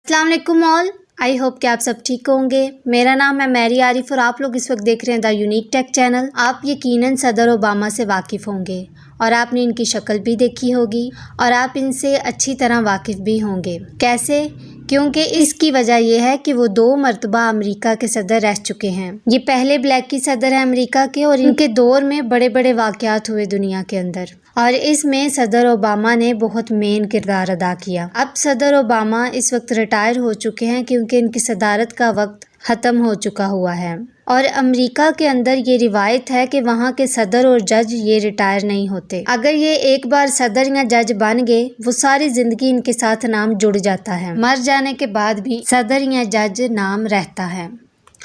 अस्सलाम वालेकुम all. I hope कि आप सब ठीक होंगे। मेरा नाम है मैरी आरिफ और आप लोग इस वक्त देख रहे हैं द यूनिक टेक चैनल। आप यकीनन सदर ओबामा से वाकिफ़ होंगे और आपने इनकी शक्ल भी देखी होगी और आप इनसे अच्छी तरह वाकिफ़ भी होंगे। कैसे? क्योंकि इसकी वजह यह है कि वो 2 मरतबा अमेरिका के सदर रह चुके हैं। ये पहले ब्लैक की सदर है अमेरिका के और इनके दौर में बड़े बड़े वाक़यात हुए दुनिया के अंदर और इसमें सदर ओबामा ने बहुत मेन किरदार अदा किया। अब सदर ओबामा इस वक्त रिटायर हो चुके हैं क्योंकि इनकी सदारत का वक्त ख़त्म हो चुका हुआ है और अमेरिका के अंदर ये रिवायत है कि वहाँ के सदर और जज ये रिटायर नहीं होते। अगर ये एक बार सदर या जज बन गए वो सारी ज़िंदगी इनके साथ नाम जुड़ जाता है। मर जाने के बाद भी सदर या जज नाम रहता है।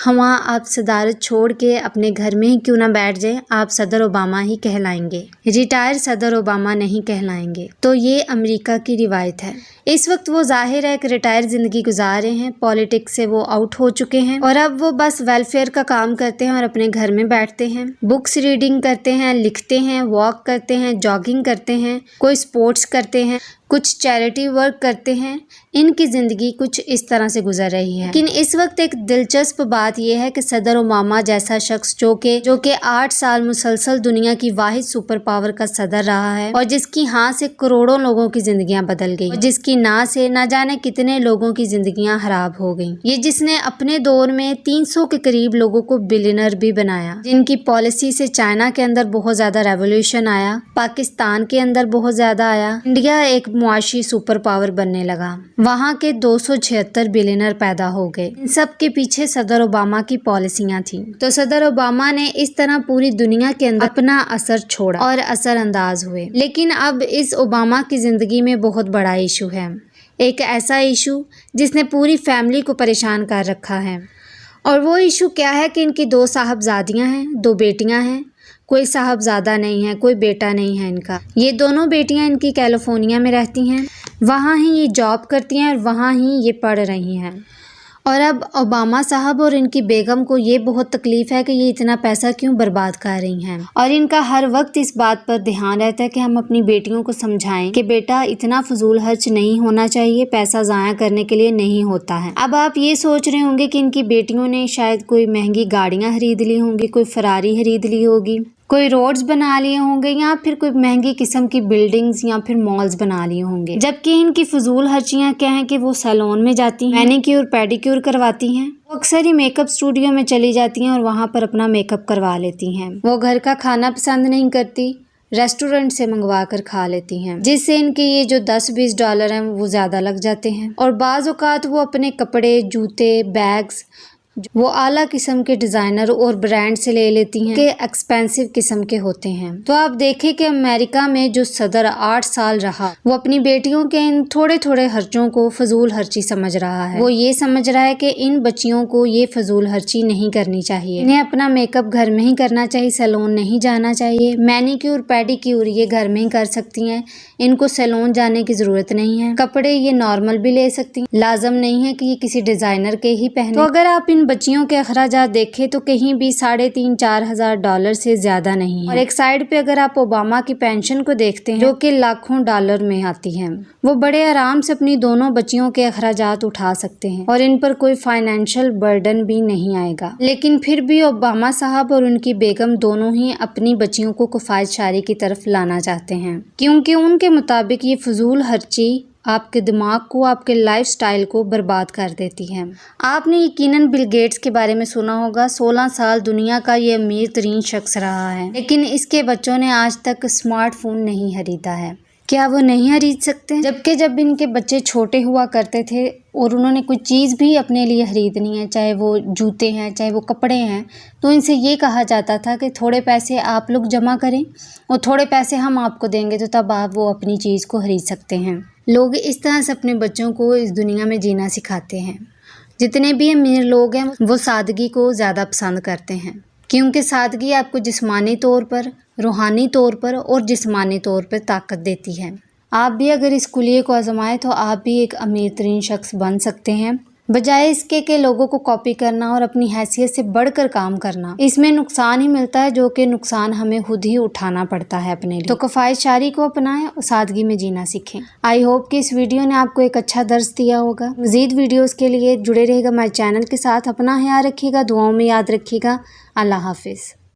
वहाँ आप सदारत छोड़ के अपने घर में ही क्यों ना बैठ जाएं, आप सदर ओबामा ही कहलाएंगे, रिटायर सदर ओबामा नहीं कहलाएंगे। तो ये अमेरिका की रिवायत है। इस वक्त वो जाहिर है कि रिटायर ज़िंदगी गुजार रहे हैं, पॉलिटिक्स से वो आउट हो चुके हैं और अब वो बस वेलफेयर का काम करते हैं और अपने घर में बैठते हैं, बुक्स रीडिंग करते हैं, लिखते हैं, वॉक करते हैं, जॉगिंग करते हैं, कोई स्पोर्ट्स करते हैं, कुछ चैरिटी वर्क करते हैं। इनकी ज़िंदगी कुछ इस तरह से गुजर रही है। लेकिन इस वक्त एक दिलचस्प बात यह है कि सदर ओबामा जैसा शख्स जो कि 8 साल मुसलसल दुनिया की वाहिद सुपर पावर का सदर रहा है और जिसकी हाँ से करोड़ों लोगों की जिंदगियां बदल गई और जिसकी ना से ना जाने कितने लोगों की जिंदगियां खराब हो गई। ये जिसने अपने दौर में 300 के करीब लोगों को बिलियनर भी बनाया, जिनकी पॉलिसी से चाइना के अंदर बहुत ज्यादा रेवोल्यूशन आया, पाकिस्तान के अंदर बहुत ज्यादा आया, इंडिया एक मुआशी सुपर पावर बनने लगा, वहाँ के 276 बिलियनर पैदा हो गए। इन सब के पीछे सदर ओबामा की पॉलिसियां थी। तो सदर ओबामा ने इस तरह पूरी दुनिया के अंदर अपना असर छोड़ा और असर अंदाज हुए। लेकिन अब इस ओबामा की जिंदगी में बहुत बड़ा इशू है, एक ऐसा इशू जिसने पूरी फैमिली को परेशान कर रखा है। और वो इशू क्या है कि इनकी 2 साहबजादियां हैं, 2 बेटियां हैं। कोई साहबजादा नहीं है, कोई बेटा नहीं है इनका। ये दोनों बेटियां इनकी कैलिफोर्निया में रहती हैं, वहाँ ही ये जॉब करती हैं और वहाँ ही ये पढ़ रही हैं। और अब ओबामा साहब और इनकी बेगम को ये बहुत तकलीफ़ है कि ये इतना पैसा क्यों बर्बाद कर रही हैं और इनका हर वक्त इस बात पर ध्यान रहता है कि हम अपनी बेटियों को समझाएं कि बेटा इतना फजूल खर्च नहीं होना चाहिए, पैसा ज़ाया करने के लिए नहीं होता है। अब आप ये सोच रहे होंगे कि इनकी बेटियों ने शायद कोई महंगी गाड़ियाँ खरीद ली होंगी, कोई फरारी खरीद ली होगी, कोई रोड्स बना लिए होंगे या फिर कोई महंगी किस्म की बिल्डिंग्स या फिर मॉल्स बना लिए होंगे। जबकि इनकी फजूल खर्चियाँ क्या हैं कि वो सैलून में जाती हैं, मैनीक्योर पेडिक्योर करवाती हैं, वो अक्सर ही मेकअप स्टूडियो में चली जाती हैं और वहाँ पर अपना मेकअप करवा लेती हैं। वो घर का खाना पसंद नहीं करती, रेस्टोरेंट से मंगवा कर खा लेती हैं, जिससे इनके ये जो $10-20 हैं वो ज़्यादा लग जाते हैं। और बाज़ औक़ात वो अपने कपड़े, जूते, बैग्स वो आला किस्म के डिज़ाइनर और ब्रांड से ले लेती हैं कि एक्सपेंसिव किस्म के होते हैं। तो आप देखें कि अमेरिका में जो सदर 8 साल रहा वो अपनी बेटियों के इन थोड़े थोड़े खर्चों को फजूल खर्ची समझ रहा है। वो ये समझ रहा है कि इन बच्चियों को ये फजूल खर्ची नहीं करनी चाहिए, इन्हें अपना मेकअप घर में ही करना चाहिए, सैलून नहीं जाना चाहिए, मैनीक्योर पेडिक्योर ये घर में ही कर सकती हैं, इनको सैलून जाने की ज़रूरत नहीं है, कपड़े ये नॉर्मल भी ले सकती हैं, लाजम नहीं है कि ये किसी डिज़ाइनर के ही पहने। तो अगर आप इन बच्चियों के अखराजात देखें तो कहीं भी $3,500-4 हज़ार डॉलर से ज्यादा नहीं है। और एक साइड पे अगर आप ओबामा की पेंशन को देखते हैं जो कि लाखों डॉलर में आती है, वो बड़े आराम से अपनी दोनों बच्चियों के अखराजात उठा सकते हैं और इन पर कोई फाइनेंशियल बर्डन भी नहीं आएगा। लेकिन फिर भी ओबामा साहब और उनकी बेगम दोनों ही अपनी बच्चियों को किफायत शारी की तरफ लाना चाहते हैं, क्योंकि उनके मुताबिक ये फजूल खर्ची आपके दिमाग को, आपके लाइफस्टाइल को बर्बाद कर देती है। आपने यकीनन बिल गेट्स के बारे में सुना होगा। 16 साल दुनिया का ये अमीर तरीन शख्स रहा है, लेकिन इसके बच्चों ने आज तक स्मार्टफोन नहीं खरीदा है। क्या वो नहीं खरीद सकते? जबकि जब इनके बच्चे छोटे हुआ करते थे और उन्होंने कोई चीज़ भी अपने लिए खरीदनी है, चाहे वो जूते हैं, चाहे वो कपड़े हैं, तो इनसे ये कहा जाता था कि थोड़े पैसे आप लोग जमा करें और थोड़े पैसे हम आपको देंगे, तो तब आप वो अपनी चीज़ को खरीद सकते हैं। लोग इस तरह से अपने बच्चों को इस दुनिया में जीना सिखाते हैं। जितने भी अमीर लोग हैं वो सादगी को ज़्यादा पसंद करते हैं, क्योंकि सादगी आपको जिस्मानी तौर पर, रूहानी तौर पर और जिस्मानी तौर पर ताकत देती है। आप भी अगर इस कुलिये को आजमाएं तो आप भी एक अमीर तरीन शख्स बन सकते हैं بجائے اس کے لوگوں کو کاپی کرنا اور اپنی حیثیت سے بڑھ کر کام کرنا، اس میں نقصان ہی ملتا ہے، جو کہ نقصان ہمیں خود ہی اٹھانا پڑتا ہے اپنے لیے۔ تو کفایت شعری کو اپنائیں اور سادگی میں جینا سیکھیں۔ آئی ہوپ کہ اس ویڈیو نے آپ کو ایک اچھا درس دیا ہوگا۔ مزید ویڈیوز کے لیے جڑے رہے گا ہمارے چینل کے ساتھ۔ اپنا خیال رکھیے گا، دعاؤں میں یاد رکھیے گا۔ اللہ حافظ۔